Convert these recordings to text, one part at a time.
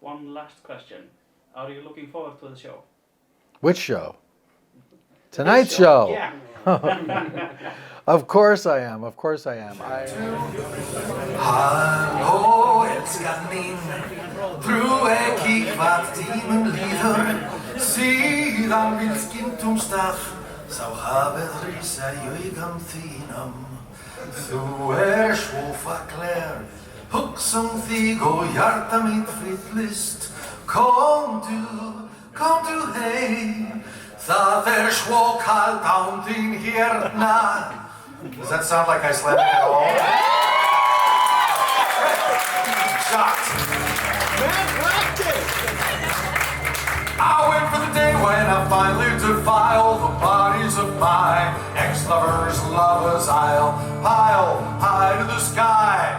one last question. Are you looking forward to the show? Which show? Tonight's show. Yeah. Of course I am. Of course I am. Hallå älskanin, tro ekki hvað tímum líður, síðan vilskinn tómstað, sá hafið rísa í augum þínum. Þú svo falleg, hugsa þig og hjarta mitt friðlist, komdu heim, það svo kalt án þín hérna. Does that sound like Icelandic at all? Shocked. I wait for the day when I finally defile the bodies of my ex-lovers, lovers. I'll pile high to the sky.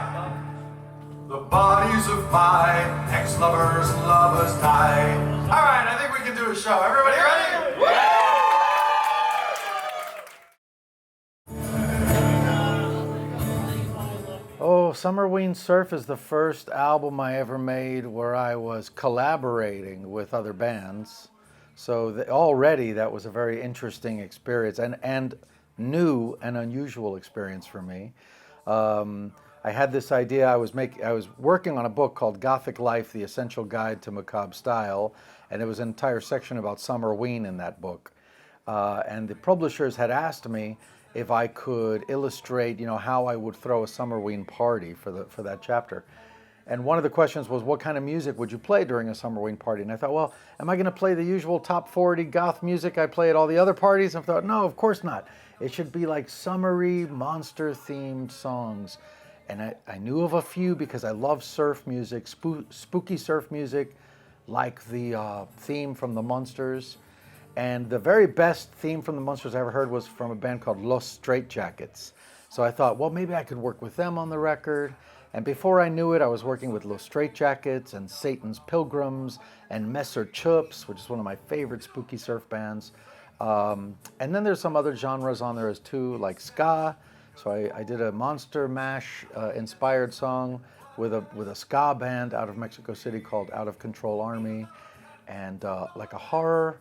The bodies of my ex-lovers, lovers die. All right, I think we can do a show. Everybody ready? Oh, Summerween Surf is the first album I ever made where I was collaborating with other bands. So already that was a very interesting experience and new and unusual experience for me. I had this idea, I was working on a book called Gothic Life, The Essential Guide to Macabre Style, and there was an entire section about Summerween in that book. And the publishers had asked me if I could illustrate, how I would throw a Summerween party for that chapter. And one of the questions was, what kind of music would you play during a Summerween party? And I thought, well, am I going to play the usual top 40 goth music I play at all the other parties? And I thought, no, of course not. It should be like summery, monster-themed songs. And I knew of a few because I love surf music, spooky surf music, like the theme from the Monsters. And the very best theme from the Monsters I ever heard was from a band called Los Straitjackets. So I thought, well, maybe I could work with them on the record. And before I knew it, I was working with Los Straitjackets and Satan's Pilgrims and Messer Chups, which is one of my favorite spooky surf bands. And then there's some other genres on there as too, like ska. So I did a Monster Mash inspired song with a ska band out of Mexico City called Out of Control Army, and like a horror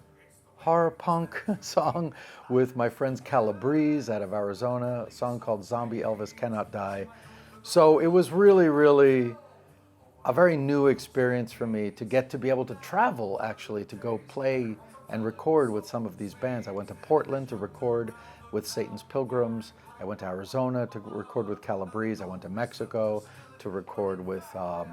punk song with my friends Calabrese out of Arizona, a song called Zombie Elvis Cannot Die. So it was really, really a very new experience for me to get to be able to travel, actually, to go play and record with some of these bands. I went to Portland to record with Satan's Pilgrims. I went to Arizona to record with Calabrese. I went to Mexico to record with Out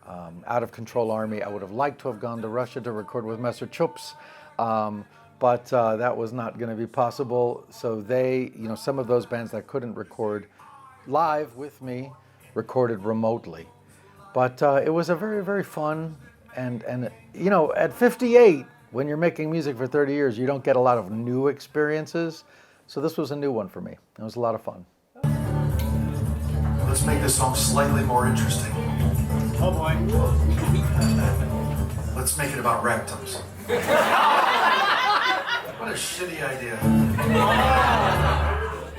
of Control Army. I would have liked to have gone to Russia to record with Messer Chups. But that was not going to be possible. So they, some of those bands that couldn't record live with me recorded remotely. But it was a very, very fun and at 58, when you're making music for 30 years, you don't get a lot of new experiences. So this was a new one for me. It was a lot of fun. Let's make this song slightly more interesting. Oh boy. Let's make it about rectums. What a shitty idea.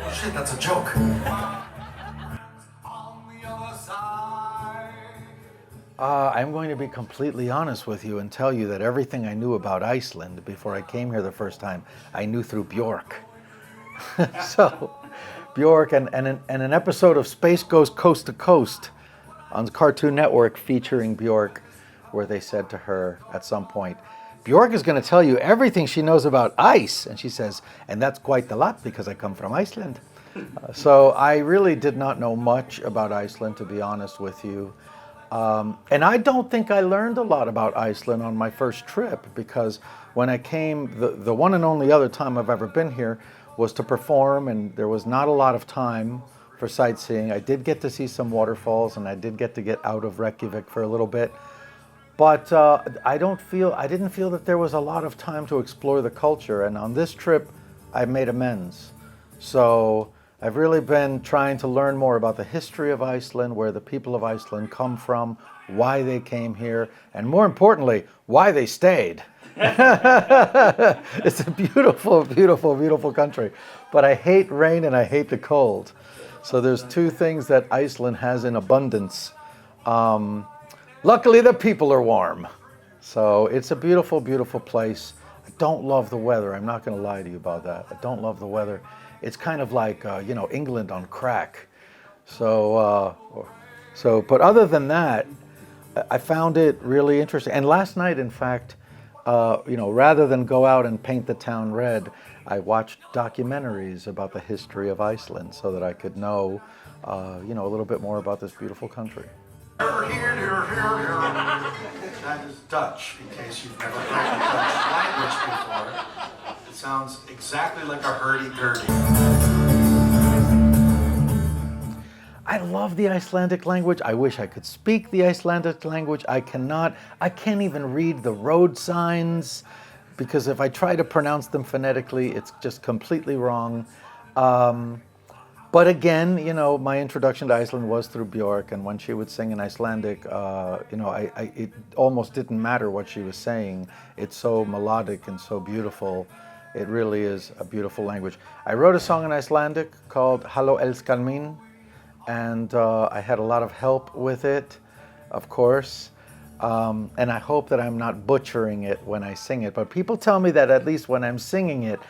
Oh shit, that's a joke. I'm going to be completely honest with you and tell you that everything I knew about Iceland before I came here the first time, I knew through Björk. So, Björk and an episode of Space Goes Coast to Coast on Cartoon Network featuring Björk, where they said to her at some point, Björk is going to tell you everything she knows about ice. And she says, and that's quite a lot because I come from Iceland. So I really did not know much about Iceland, to be honest with you. And I don't think I learned a lot about Iceland on my first trip, because when I came, the one and only other time I've ever been here was to perform, and there was not a lot of time for sightseeing. I did get to see some waterfalls, and I did get to get out of Reykjavik for a little bit. But I didn't feel that there was a lot of time to explore the culture. And on this trip, I made amends. So I've really been trying to learn more about the history of Iceland, where the people of Iceland come from, why they came here, and more importantly, why they stayed. It's a beautiful, beautiful, beautiful country. But I hate rain and I hate the cold. So there's two things that Iceland has in abundance. Luckily, the people are warm. So it's a beautiful, beautiful place. I don't love the weather. I'm not going to lie to you about that. I don't love the weather. It's kind of like, England on crack. But other than that, I found it really interesting. And last night, in fact, rather than go out and paint the town red, I watched documentaries about the history of Iceland so that I could know, a little bit more about this beautiful country. That is Dutch, in case you've never heard the Dutch language before. It sounds exactly like a hurdy-gurdy. I love the Icelandic language. I wish I could speak the Icelandic language. I cannot. I can't even read the road signs because if I try to pronounce them phonetically, it's just completely wrong. But again, my introduction to Iceland was through Björk, and when she would sing in Icelandic, it almost didn't matter what she was saying. It's so melodic and so beautiful. It really is a beautiful language. I wrote a song in Icelandic called Halló elskan mín, and I had a lot of help with it, of course. And I hope that I'm not butchering it when I sing it, but people tell me that at least when I'm singing it,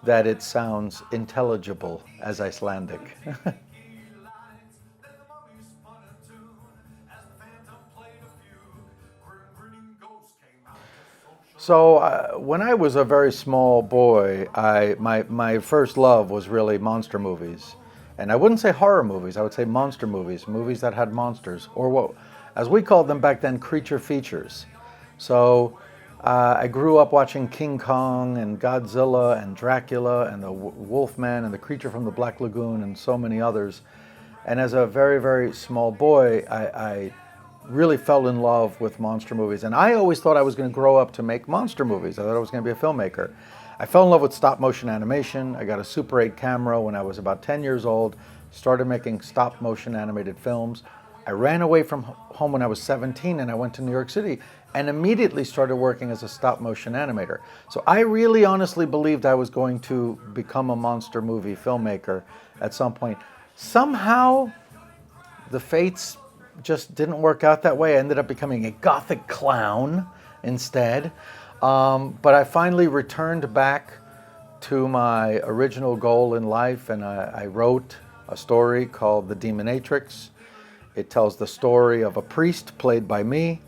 that it sounds intelligible as Icelandic. So when I was a very small boy, my first love was really monster movies. And I wouldn't say horror movies, I would say monster movies, movies that had monsters, or what, as we called them back then, creature features. So I grew up watching King Kong and Godzilla and Dracula and the Wolfman and the Creature from the Black Lagoon and so many others. And as a very, very small boy, I really fell in love with monster movies. And I always thought I was going to grow up to make monster movies. I thought I was going to be a filmmaker. I fell in love with stop motion animation. I got a Super 8 camera when I was about 10 years old, started making stop motion animated films. I ran away from home when I was 17 and I went to New York City and immediately started working as a stop motion animator. So I really honestly believed I was going to become a monster movie filmmaker at some point. Somehow the fates just didn't work out that way. I ended up becoming a gothic clown instead. But I finally returned back to my original goal in life, and I wrote a story called The Demonatrix. It tells the story of a priest played by me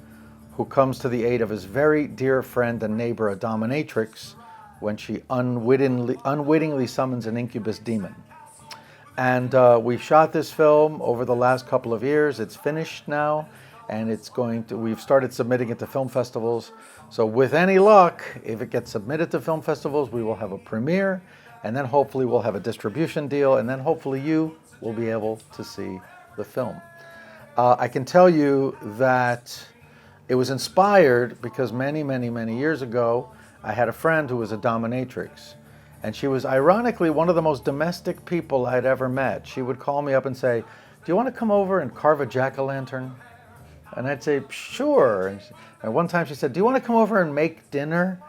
who comes to the aid of his very dear friend and neighbor, a dominatrix, when she unwittingly summons an incubus demon. And we've shot this film over the last couple of years. It's finished now, and we've started submitting it to film festivals. So with any luck, if it gets submitted to film festivals, we will have a premiere, and then hopefully we'll have a distribution deal, and then hopefully you will be able to see the film. I can tell you that it was inspired because many, many, many years ago, I had a friend who was a dominatrix. And she was ironically one of the most domestic people I'd ever met. She would call me up and say, "Do you want to come over and carve a jack-o'-lantern?" And I'd say, "Sure." And one time she said, "Do you want to come over and make dinner?"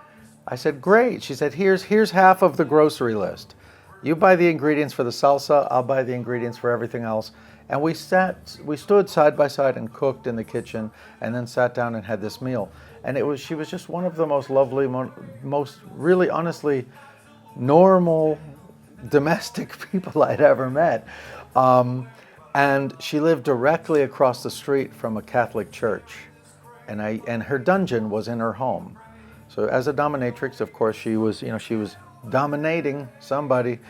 I said, "Great." She said, here's half of the grocery list. You buy the ingredients for the salsa, I'll buy the ingredients for everything else. And we stood side by side and cooked in the kitchen, and then sat down and had this meal. And she was just one of the most lovely, most really honestly normal domestic people I'd ever met. And she lived directly across the street from a Catholic church, and her dungeon was in her home. So as a dominatrix, of course, she was dominating somebody,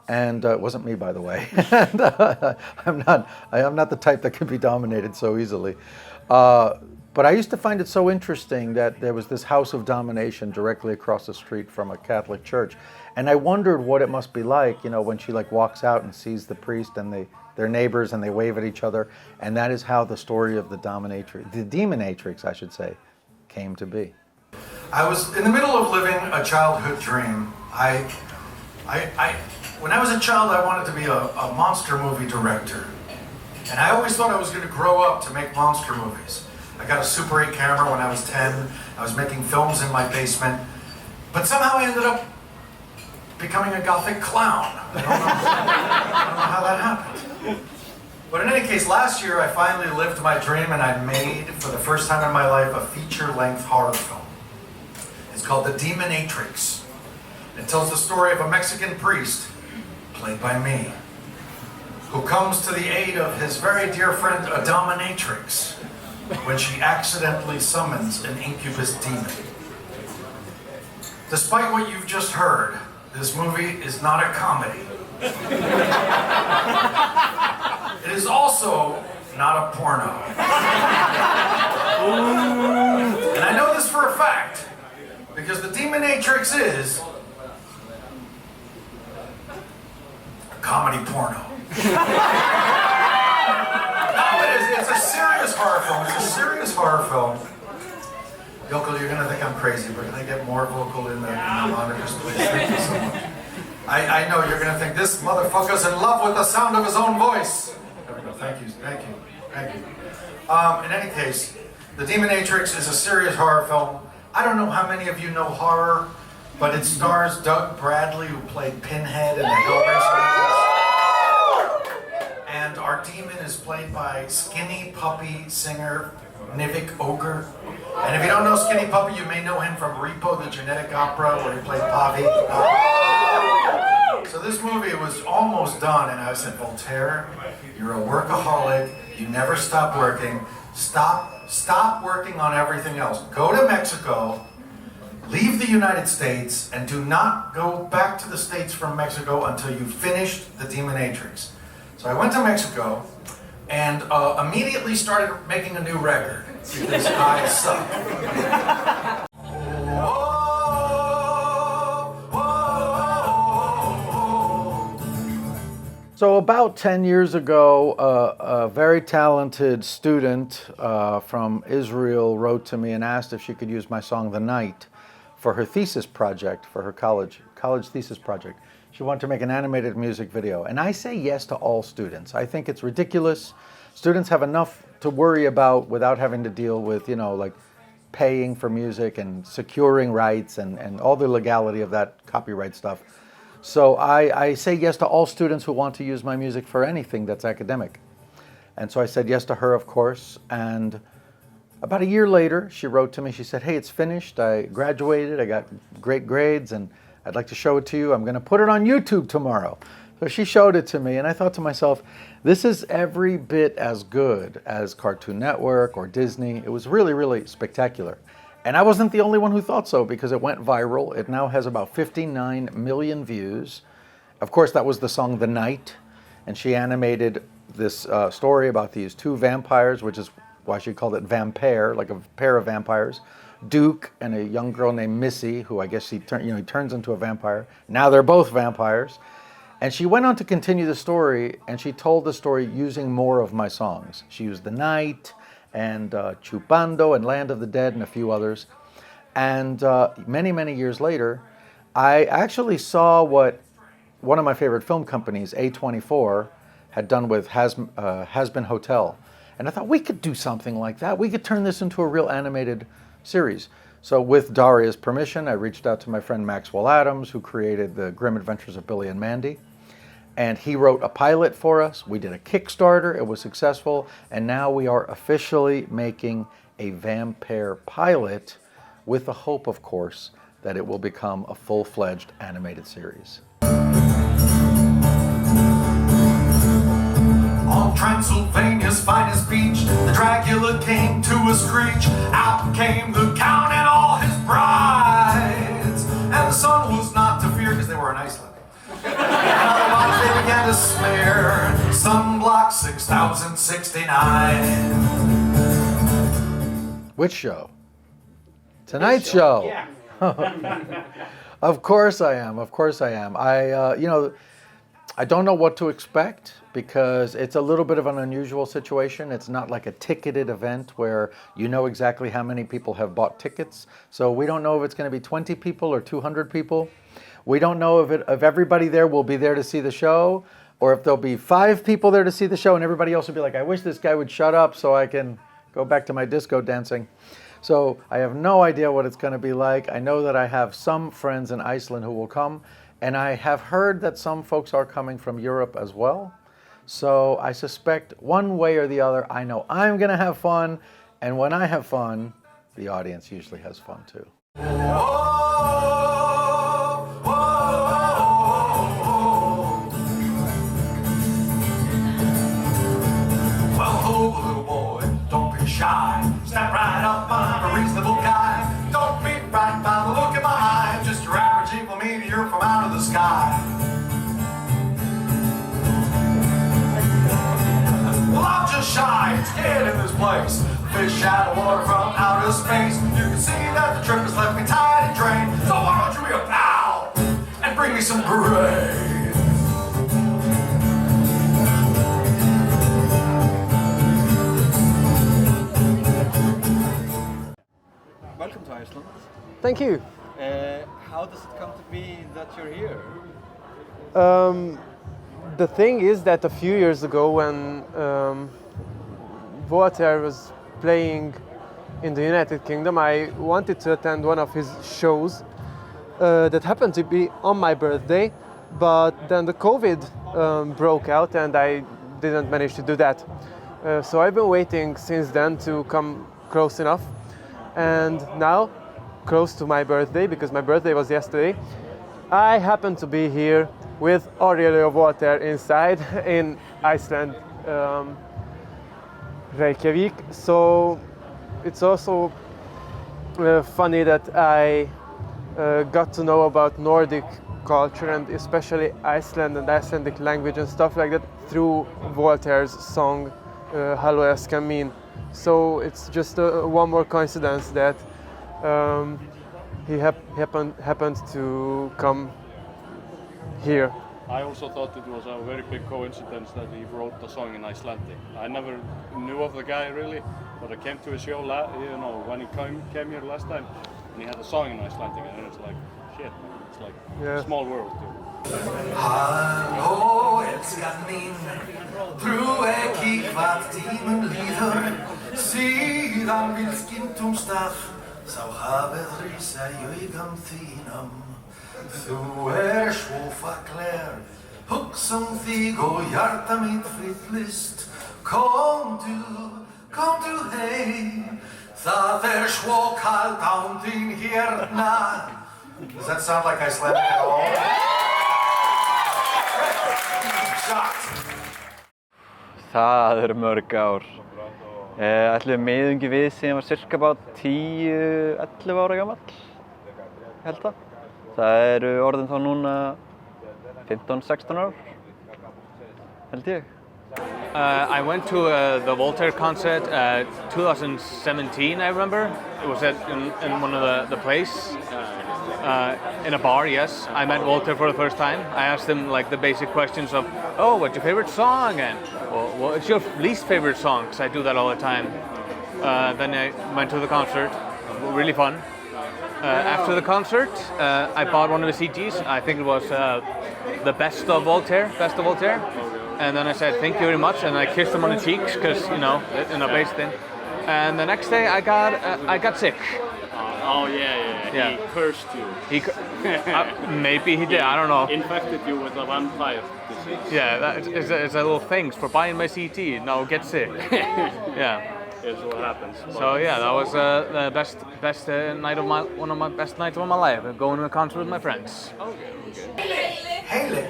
and it wasn't me, by the way. And, I am not the type that can be dominated so easily. But I used to find it so interesting that there was this house of domination directly across the street from a Catholic church. And I wondered what it must be like, when she walks out and sees the priest and their neighbors and they wave at each other. And that is how the story of the Demonatrix, I should say, came to be. I was in the middle of living a childhood dream. When I was a child, I wanted to be a monster movie director. And I always thought I was going to grow up to make monster movies. I got a Super 8 camera when I was 10. I was making films in my basement. But somehow I ended up becoming a gothic clown. I don't know how that happened. But in any case, last year I finally lived my dream and I made, for the first time in my life, a feature-length horror film. It's called The Demonatrix. It tells the story of a Mexican priest, played by me, who comes to the aid of his very dear friend, a dominatrix, when she accidentally summons an incubus demon. Despite what you've just heard, this movie is not a comedy. It is also not a porno. And I know this for a fact, because The Demonatrix is a comedy porno. No, it is. It's a serious horror film. It's a serious horror film. Yoko, you're going to think I'm crazy, but can I get more vocal in the monitors, please? Thank you so much. I know you're going to think this motherfucker's in love with the sound of his own voice. There we go. Thank you. Thank you. Thank you. In any case, The Demonatrix is a serious horror film. I don't know how many of you know horror, but it stars Doug Bradley, who played Pinhead in the Hellraiser movies. And our demon is played by Skinny Puppy singer Nivik Ogre. And if you don't know Skinny Puppy, you may know him from Repo, the genetic opera, where he played Pavi. So this movie was almost done, and I said, Voltaire, you're a workaholic. You never stop working. Stop working on everything else. Go to Mexico, leave the United States, and do not go back to the States from Mexico until you finished The Demonatrix. So I went to Mexico and immediately started making a new record because I suck. So about 10 years ago, a very talented student from Israel wrote to me and asked if she could use my song The Night for her thesis project, for her college thesis project. She wanted to make an animated music video. And I say yes to all students. I think it's ridiculous. Students have enough to worry about without having to deal with, like paying for music and securing rights and all the legality of that copyright stuff. So I say yes to all students who want to use my music for anything that's academic. And so I said yes to her, of course. And about a year later, she wrote to me. She said, hey, it's finished. I graduated. I got great grades, and I'd like to show it to you. I'm going to put it on YouTube tomorrow. So she showed it to me, and I thought to myself, this is every bit as good as Cartoon Network or Disney. It was really, really spectacular. And I wasn't the only one who thought so, because it went viral. It now has about 59 million views. Of course, that was the song The Night. And she animated this story about these two vampires, which is why she called it Vampair, like a pair of vampires. Duke and a young girl named Missy, who I guess he turns into a vampire. Now they're both vampires. And she went on to continue the story, and she told the story using more of my songs. She used The Night, and Chupando, and Land of the Dead, and a few others. And many, many years later, I actually saw what one of my favorite film companies, A24, had done with Has-Been Hotel. And I thought, we could do something like that. We could turn this into a real animated series. So with Daria's permission, I reached out to my friend Maxwell Adams, who created The Grim Adventures of Billy and Mandy. And he wrote a pilot for us. We did a Kickstarter. It was successful. And now we are officially making a Vampair pilot with the hope, of course, that it will become a full-fledged animated series. On Transylvania's finest beach, the Dracula came to a screech. Out came the count and all his brides. And the sun was not to fear, because they were in Iceland. And other bodies they began to smear. Sunblock 6069. Which show? Tonight's show. Yeah. Of course I am. Of course I am. I don't know what to expect, because it's a little bit of an unusual situation. It's not like a ticketed event where you know exactly how many people have bought tickets. So we don't know if it's going to be 20 people or 200 people. We don't know if everybody there will be there to see the show, or if there'll be 5 people there to see the show and everybody else will be like, I wish this guy would shut up so I can go back to my disco dancing. So I have no idea what it's going to be like. I know that I have some friends in Iceland who will come, and I have heard that some folks are coming from Europe as well. So I suspect one way or the other, I know I'm going to have fun. And when I have fun, the audience usually has fun too. Little boy, don't be shy. Step right up, I'm a reasonable guy. Don't be frightened by the look in my eye. I'm just your average evil meteor from out of the sky. Well, I'm just shy and scared in this place. Fish out of water from outer space. You can see that the trip has left me tired and drained. So why don't you be a pal and bring me some grain? Welcome to Iceland. Thank you. How does it come to be that you're here? The thing is that a few years ago when Voltaire was playing in the United Kingdom, I wanted to attend one of his shows that happened to be on my birthday, but then the COVID broke out and I didn't manage to do that. So I've been waiting since then to come close enough. And now, close to my birthday, because my birthday was yesterday, I happen to be here with Aurelio Voltaire inside in Iceland, Reykjavik. So it's also funny that I got to know about Nordic culture and especially Iceland and Icelandic language and stuff like that through Voltaire's song Halló eskja mín. So it's just one more coincidence that he happened to come here. I also thought it was a very big coincidence that he wrote the song in Icelandic. I never knew of the guy really, but I came to a show, when he came here last time, and he had a song in Icelandic, and it's like, shit, it's like a small world too. Halló, eskja mín, trú ekki hvað tíminn líður, síðan við skyntum stað, sá hafið rísa í augum þínum. Þú svo falleg, hugsa þig og hjarta mitt fyllist. Komdu heim, það svo kalt án þín hérna. Does that sound like Icelandic at all? Það mörg ár. Ætli meðungi við sem var cirka about 10-11 ára gamall, held það. Það orðin þá núna 15-16 ár, held ég. I went to the Voltaire concert 2017, I remember. It was in one of the places, in a bar, yes. I met Voltaire for the first time. I asked him like the basic questions of, oh, what's your favorite song? And what's your least favorite song? Because I do that all the time. Then I went to the concert, really fun. After the concert, I bought one of the CDs. I think it was the Best of Voltaire. And then I said, thank you very much, and I kissed him on the cheeks, because, in a bass thing. And the next day, I got sick. Oh yeah. He cursed you. Maybe he did, I don't know. Infected you with a vampire disease. Yeah, it's a little thanks for buying my CD, now get sick. Yeah. It's what happens. So yeah, that was the best night of one of my best nights of my life, going to a concert with my friends. Heilig.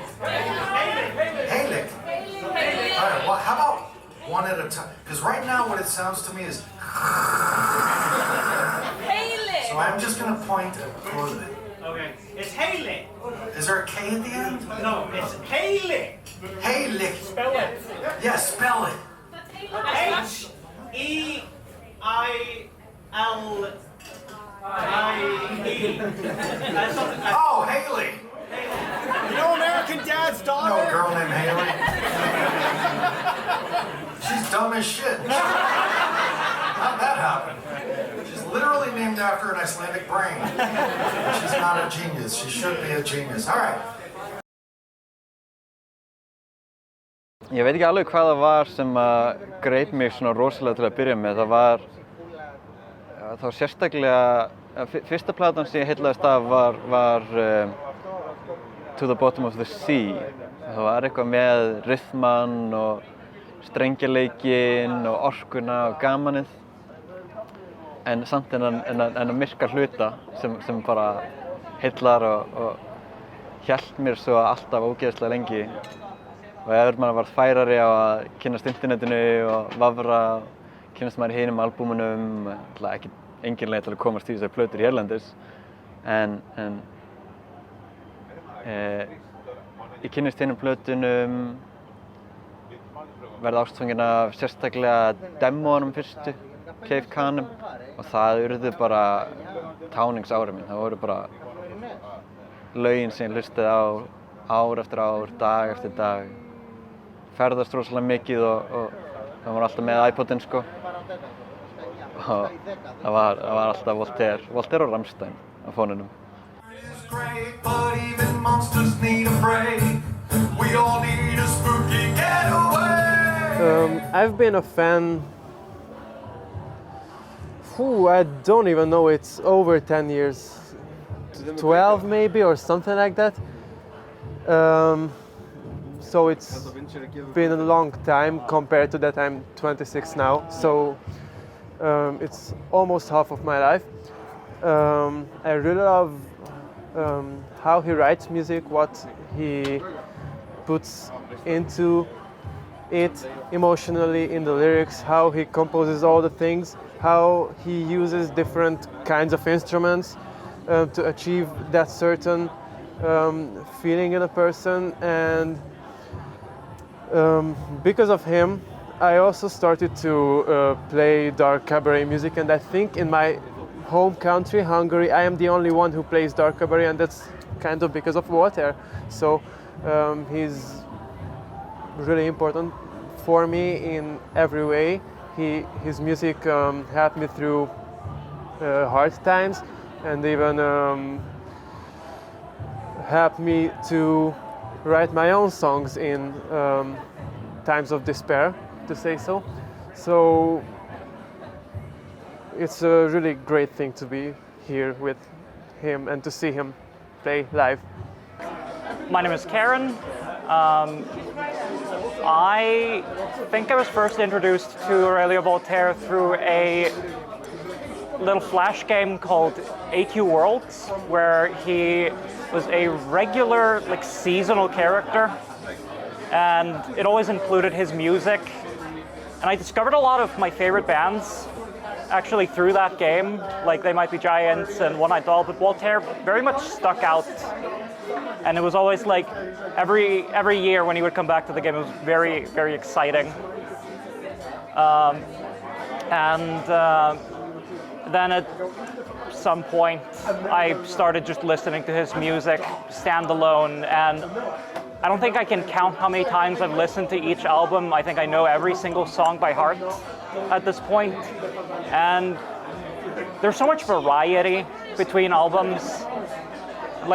All right, well, how about one at a time? Because right now what it sounds to me is so I'm just going to point at Corley. Okay, it's Heilig. Is there a K at the end? No, it's Heilig. Heilig. Spell it. Yes, spell it. H-E-I-L-I-E. Oh, Haley. You know American Dad's daughter? No girl named Haley. She's dumb as shit. How'd that happen? She's literally named after an Icelandic brain. She's not a genius. She should be a genius. All right. Ég veit ekki alveg hvað það var sem greip mig svona rosalega til að byrja með. Það var þá sérstaklega fyrsta platan sem ég heillaðist af var To the Bottom of the Sea. Það var eitthvað með rytman og strengjaleikin og orkuna og gamanið en samt en myrka hluta sem bara heillar og hélt mér svo alltaf ógeðslega lengi og ef maður var færari á að kynnast internetinu og vafra kynnast maður hinum albúmunum ekki engin leið til að komast í þessar plötur hérlendis en ég kynnist hinum plötunum verði ástfangin af sérstaklega demónum fyrstu Cave Canum og það urðu bara táningsárið mín. Það voru bara lögin sem ég hlustaði á ár eftir ár, dag eftir dag. Ferðast rosalega mikið og það var alltaf með iPodinn sko. Og það var alltaf Voltaire og Rammstein á fónunum. But even monsters need a break. We all need a spooky getaway. I've been a fan. I don't even know. It's over 10 years, 12 maybe or something like that. So it's been a long time compared to that. I'm 26 now, so it's almost half of my life. I really love how he writes music, what he puts into it emotionally in the lyrics, how he composes all the things, how he uses different kinds of instruments to achieve that certain feeling in a person. And because of him, I also started to play dark cabaret music, and I think in my home country, Hungary, I am the only one who plays dark cabaret, and that's kind of because of Voltaire. So he's really important for me in every way. His music helped me through hard times and even helped me to write my own songs in times of despair, to say so. So it's a really great thing to be here with him and to see him play live. My name is Karen. I think I was first introduced to Aurelio Voltaire through a little flash game called AQ Worlds, where he was a regular, seasonal character, and it always included his music. And I discovered a lot of my favorite bands actually through that game, like They Might Be Giants and One Eyed Doll, but Voltaire very much stuck out. And it was always every year when he would come back to the game, it was very, very exciting. Then at some point, I started just listening to his music standalone, and I don't think I can count how many times I've listened to each album. I think I know every single song by heart at this point. And there's so much variety between albums.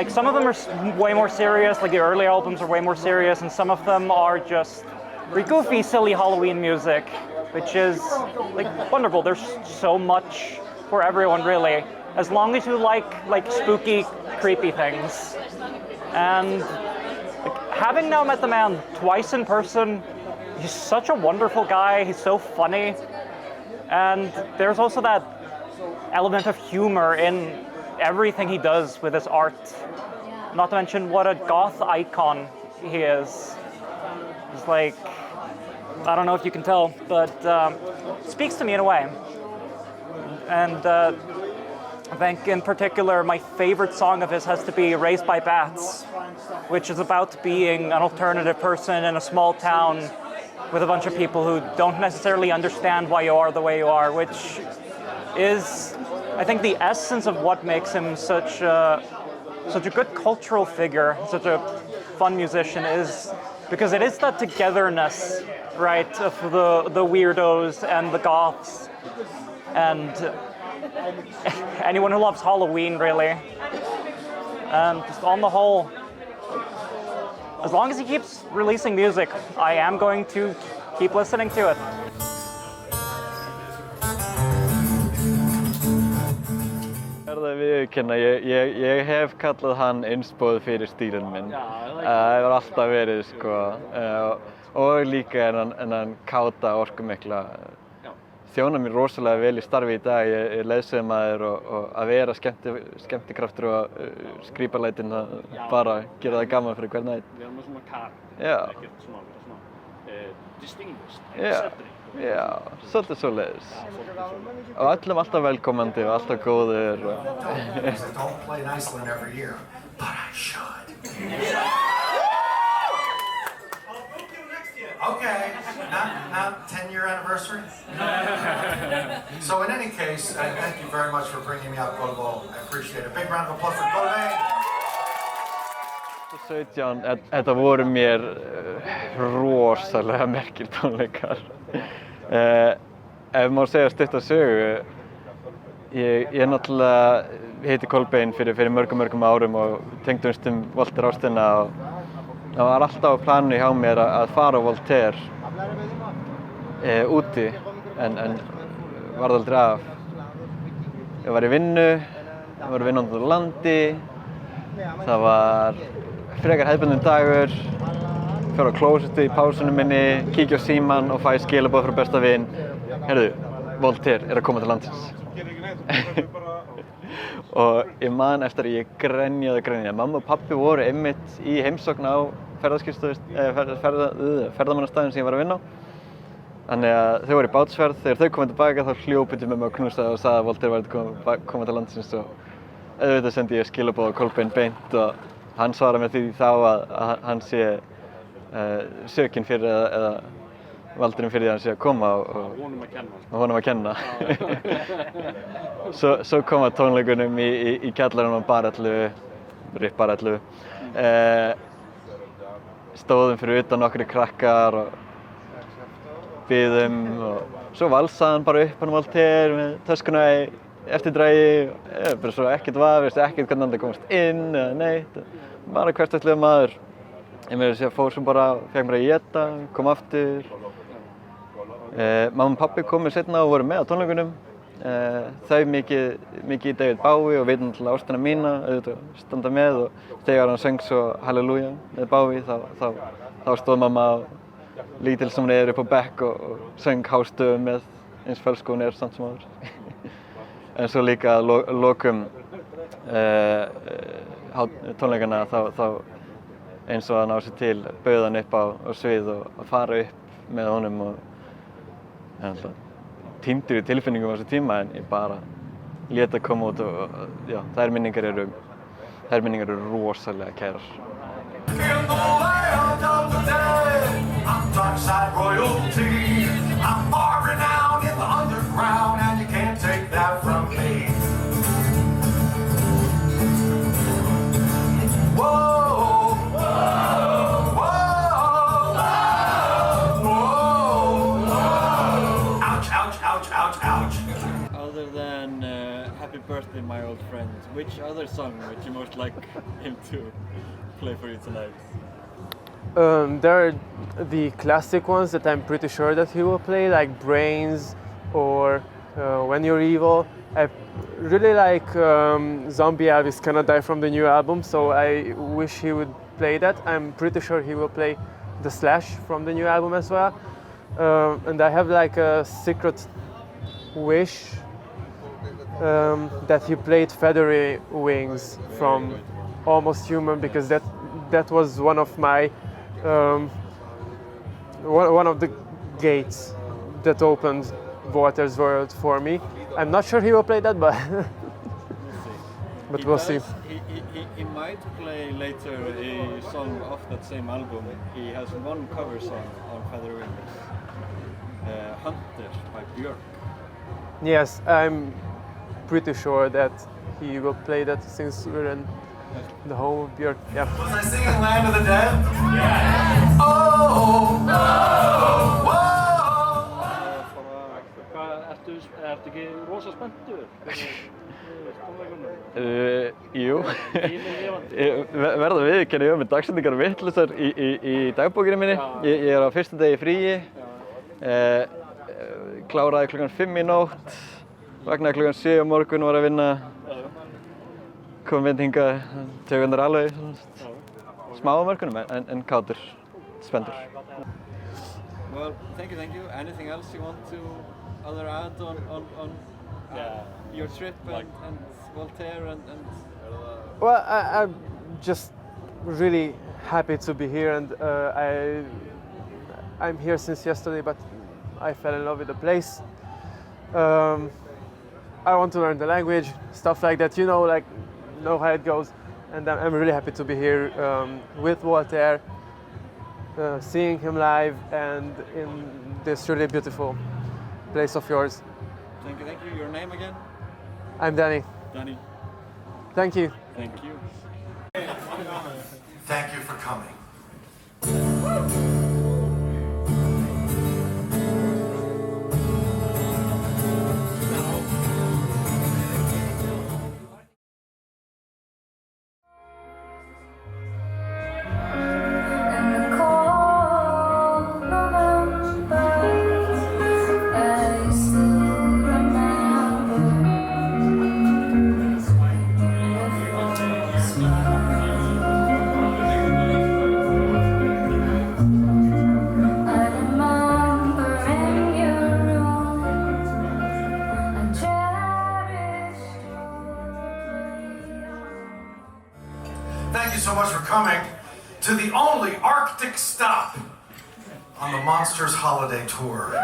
Some of them are way more serious, the early albums are way more serious, and some of them are just very goofy, silly Halloween music, which is wonderful. There's so much for everyone, really, as long as you like spooky, creepy things. And having now met the man twice in person, he's such a wonderful guy, he's so funny, and there's also that element of humor in everything he does with his art. Not to mention what a goth icon he is. He's I don't know if you can tell, but speaks to me in a way. And I think in particular my favorite song of his has to be Raised by Bats, which is about being an alternative person in a small town with a bunch of people who don't necessarily understand why you are the way you are, which is, I think, the essence of what makes him such a good cultural figure, such a fun musician, is because it is that togetherness, right, of the weirdos and the goths and anyone who loves Halloween, really. And just on the whole, as long as he keeps releasing music, I am going to keep listening to it. Verða við viðurkenna, ég hef kallað hann innspóð fyrir stílinn minn. Það hefur alltaf verið, sko. Og líka en káta orkumikla. Þjónar mér rosalega vel í starfi í dag. Ég er leiðsögumaður og að vera skemmtikraftur og skrípalætin að bara gera það gaman fyrir hvern einn. Við erum með svona karakter, Já. ekkert svona distinguished, Já. eccentric. Já, svolítið svoleiðis. Og öllum alltaf velkomandi og alltaf góður. I don't play in Iceland every year, but I should. I'll book you next year. Okay, not 10-year anniversary? So in any case, thank you very much for bringing me up, Kolbo. I appreciate it. Big round of applause for Kolbo. 17, þetta voru mér rosalega merkir tónleikar. Ef má segja stutt að sögu, ég náttúrulega hitti Kolbeinn fyrir mörgum árum og tengdumst Voltaire ástina og það var alltaf á planu hjá mér að fara á Voltaire úti en varð aldrei af. Ég var í vinnu, það var vinnandi á landi, það var frekar hefðbundinn dagur, fer á klósettið í pásunum minni, kíkja á símann og fæ skilaboð frá besta vin. Heyrðu, Voltaire er að koma til landsins. Og ég man eftir að ég grenjaði. Mamma og pabbi voru einmitt í heimsókn á ferðamannastæðin sem ég var að vinna á. Þannig að þau voru í bátsferð, þegar þau komið tilbaka þá hljóp til með mig og knúsaði og sagði að Voltaire væri að koma til landsins og auðvitað sendi ég skilaboð á Kolbeinn beint og hann svaraði mér því þá að hann sé sökinn fyrir eða valdurinn fyrir því að hann sé að koma og honum að kenna. Svo kom að tónleikunum í kjallaranum á Bar 11, RIP Bar 11. Stóðum fyrir utan nokkrir krakkar og biðum og svo valsaði hann bara upp hann Voltaire með töskuna í eftirdragi, bara svo ekkert vafist, ekkert hvernig hann komast inn eða neitt. Bara hversdagslegur maður. Ég meira að segja fór sem bara, fekk mér að éta, kom aftur. Mamma og pabbi komu seinna og voru með á tónleikunum. Þau mikið í David Bowie og veitum til ástina mína, auðvitað standa með og þegar hann söng svo Halleluja með Bowie þá stóð mamma lítil sem hún upp á bekk og söng hástöfum með eins fölsk og hún samt sem áður. En svo líka að lokum tónleikana þá eins og að ná sér til bauð hann upp á svið og að fara upp með honum og týndur í tilfinningum á þessu tíma en ég bara lét það koma út og já, þær minningar eru rosalega kærar. In the land of the dead, I'm dark-side royalty. I'm far renowned in the underground and you can't take that from me. Whoa, whoa, whoa, whoa, whoa. Ouch, ouch, ouch, ouch, ouch. Other than Happy Birthday, my old friend, which other song would you most like him to play for you tonight? There are the classic ones that I'm pretty sure that he will play, like Brains or When You're Evil. I really like Zombie Elvis Cannot Die from the new album, so I wish he would play that. I'm pretty sure he will play The Slash from the new album as well. And I have like a secret wish that he played Feathery Wings from Almost Human, because that was one of my one of the gates that opened Voltaire's world for me. I'm not sure he will play that, but we'll see. He might play later a song off that same album. He has one cover song on Feathery Wings, Hunter by Björk. Yes, I'm pretty sure that he will play that since we're in the home of Björk. Yeah. Was I singing Land of the Dead? Yes! Oh! Oh! Whoa! Ertu ekki rosa spenntur fyrir tónleikunum? Jú, verða að viðurkenna, ég var með dagsendingar vitlausar í dagbókinni minni. Ég er á fyrsta degi fríi, kláraði klukkan 5 í nótt, vaknaði klukkan 7 á morgun og var að vinna. komið hingað tökurnar alveg smá á mörkunum en kátur, spenntur. Well, thank you. Anything else you want to add on your trip and Voltaire and Well, I'm just really happy to be here, and I'm here since yesterday, but I fell in love with the place. I want to learn the language, stuff like that, you know how it goes. And I'm really happy to be here with Voltaire, seeing him live and in this really beautiful place of yours. Thank you. Your name again? I'm Danny. Danny. Thank you. Thank you. Thank you for coming. Thank you so much for coming to the only Arctic stop on the Monsters Holiday Tour.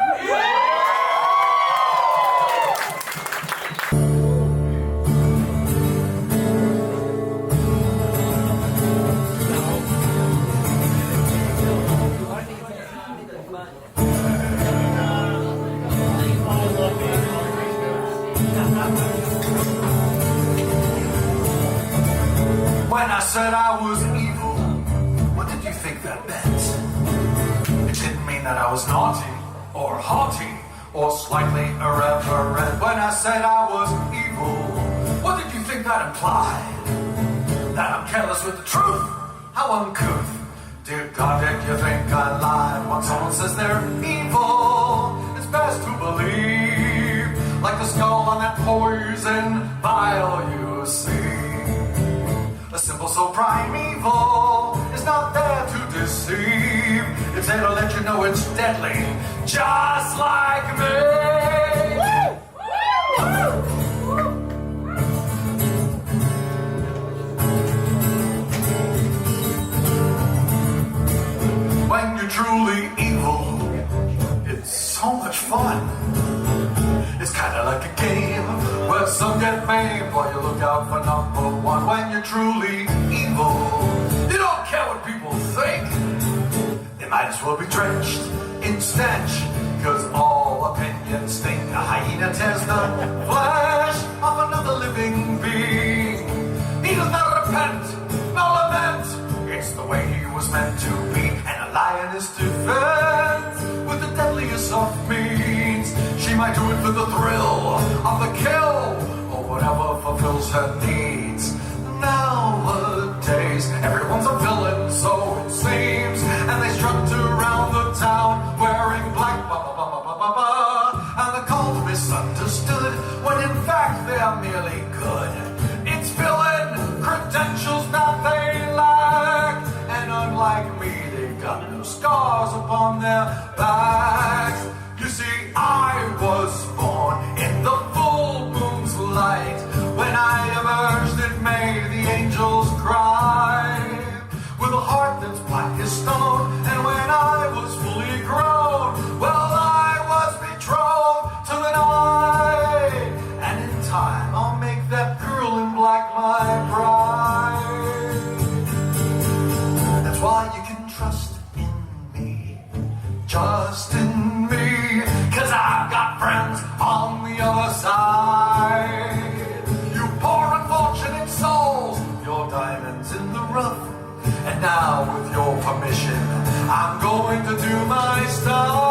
When I said I was evil, what did you think that meant? It didn't mean that I was naughty, or haughty, or slightly irreverent. When I said I was evil, what did you think that implied? That I'm careless with the truth? How uncouth. Dear God, did you think I lied? When someone says they're evil, it's best to believe. Like the skull on that poison vial you see. A symbol so primeval is not there to deceive. It's there to let you know it's deadly, just like me. When you're truly evil, it's so much fun. It's kinda like a game where some get fame while you look out for number one. When you're truly evil, you don't care what people think. They might as well be drenched in stench, cause all opinions stink. A hyena tears the flesh of another living being. He does not repent, nor lament. It's the way he was meant to be. And a lioness defends with the deadliest of means. She might do it for the thrill of the kill, or whatever fulfills her needs. Nowadays, everyone's a villain, so it seems. And they strut around the town wearing black, and they're called misunderstood, when in fact they are merely good. It's villain credentials that they lack, and unlike me, they've got no scars upon their backs. You see, I was born in the full moon's light. When I emerged, it made the angels cry. With a heart that's black as stone, and when I was fully grown, well, I was betrothed to the night. And in time, I'll make that girl in black my bride. That's why you can trust in me, just in me. Cause I've got friends on the other side. You poor unfortunate souls, your diamonds in the rough. And now with your permission, I'm going to do my stuff.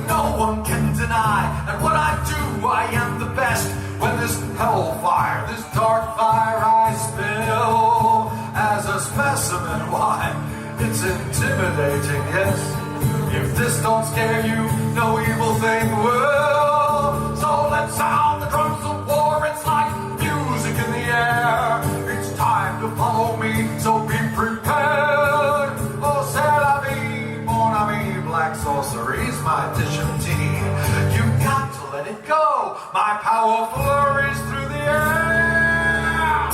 No one can deny that what I do, I am the best. When this hellfire, this dark fire I spill as a specimen, why, it's intimidating, yes. If this don't scare you, no evil thing will. So let's sound the drums of war. It's like music power flurries through the air.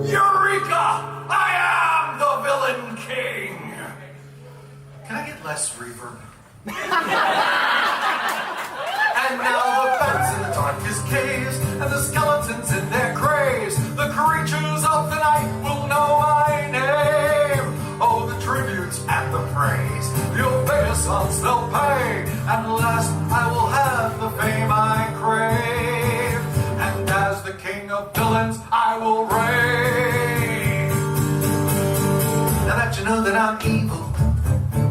Eureka! I am the villain king. Can I get less reverb? And now the bats in the darkest caves, and the skeletons in their graves, the creatures of the night will know my name. Oh, the tributes and the praise, the obeisance they'll pay. At last I will have the fame I crave, and as the king of villains I will reign. Now that you know that I'm evil,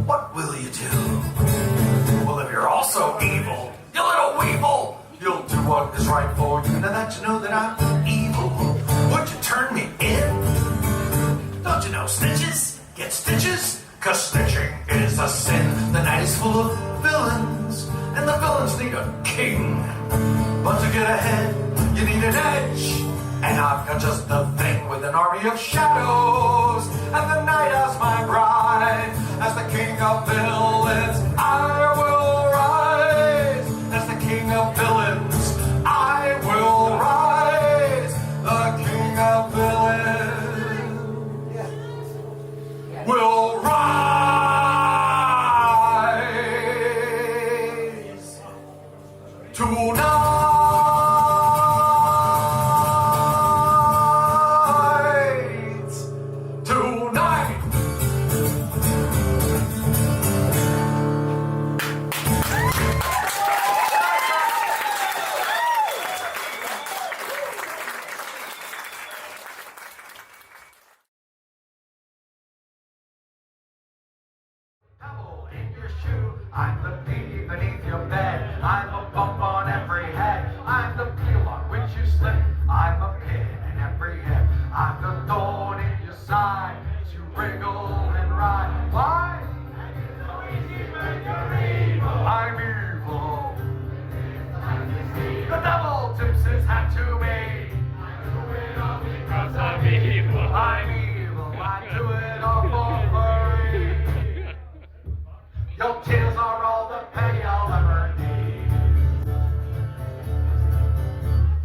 what will you do? Well, if you're also evil, you little weevil, you'll do what is right for you. Now that you know that I'm evil, would you turn me in? Don't you know snitches get stitches? 'Cause snitching is a sin. The night is full of villains, and the villains need a king. But to get ahead, you need an edge. And I've got just the thing with an army of shadows, and the night as my bride. As the king of villains, I will rise. As the king of villains, I will rise. The king of villains will rise tonight. I'm the bee beneath your bed. I'm a bump on every head. I'm the peel on which you slip. I'm a pin in every hip. I'm the thorn in your side. As you wriggle and ride. Why? I'm evil. The devil tips his hat to me. Because I'm evil. I'm evil. I do it all for free. Your tears are all the pay I'll ever need.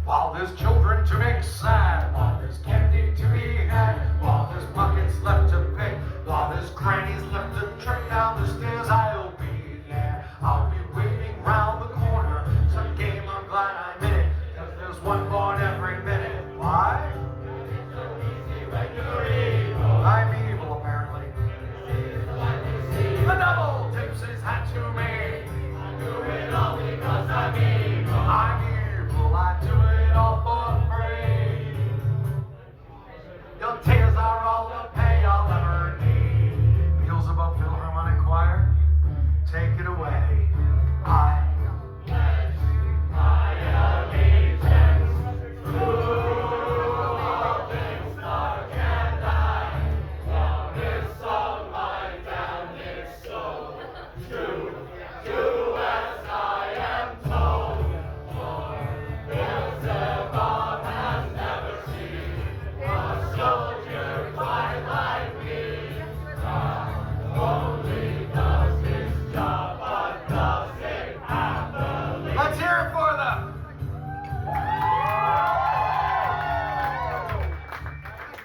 While there's children to make sad, while there's candy to be had, while there's buckets left to pick, while there's grannies left to trick down the stairs, I'll be there. I'll be waiting round the corner. Some game I'm glad I'm in it, 'cause there's one born every minute. Why? It's so easy when you're evil. I'm evil, apparently. The devil tips his hat to me. I do it all because I'm evil. I'm evil, I do it all for free. Your tears are all the pay I'll ever need. Beelzebub Philharmonic Choir, take it away. I pledge my allegiance to all things dark and high. From this song my damned soul, do as I am told. For Beelzebub has never seen a soldier quite like me. Not only does his job, but does it happily. Let's hear it for them.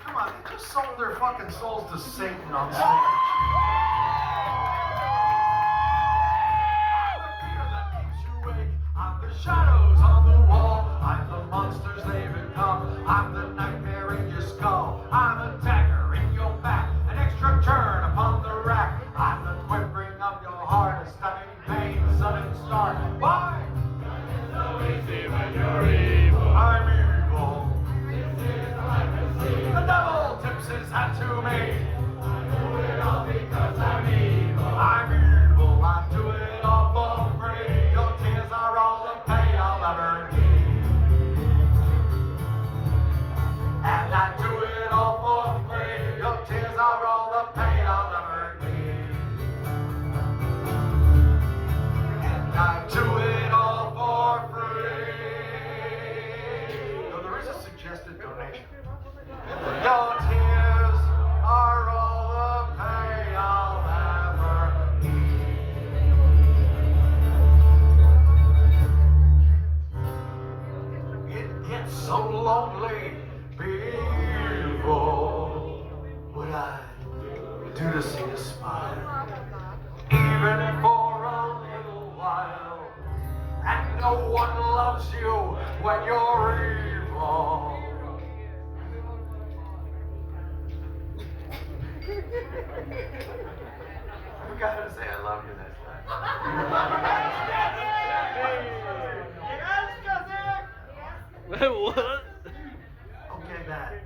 Come on, they just sold their fucking souls to Satan on stage. I'm the shadows on the wall. I'm the monsters they become. I'm the nightmare in your skull. I'm a dagger in your back. An extra turn upon the rack. I'm the quivering of your heart. A stunning pain, sudden start. Why? It's so easy when you're evil. I'm evil. The devil tips his hat to me. I do it all because I'm evil. I'm evil. I do it all for free. Your tears are all the pay I'll ever need. And I do it all for free. Your tears are all the pay I'll ever need. And I do it all for free. Though there is a suggested donation. Your tears are do to see you smile, even for a little while. And no one loves you when you're evil. I gotta say I love you this time. What? Okay, Matt.